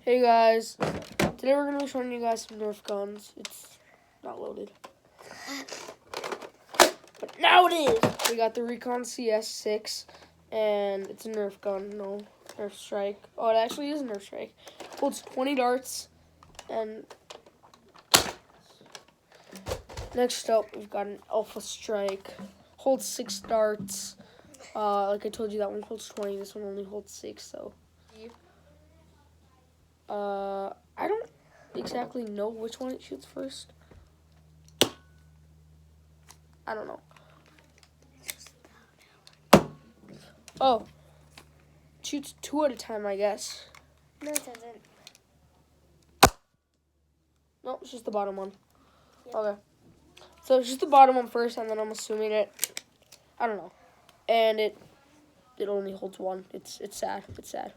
Hey guys, today we're going to be showing you guys some Nerf guns. It's not loaded. But now it is! We got the Recon CS6, and it's a Nerf gun, no Nerf Strike. Oh, it actually is a Nerf Strike. Holds 20 darts, and next up we've got an Alpha Strike. Holds 6 darts. Like I told you, that one holds 20, this one only holds 6, so. I don't exactly know which one it shoots first. I don't know. Oh. Shoots 2 at a time, I guess. No, it doesn't. No, it's just the bottom one. Yep. Okay. So it's just the bottom one first, and then I'm assuming it. I don't know. And it only holds 1. It's sad. It's sad.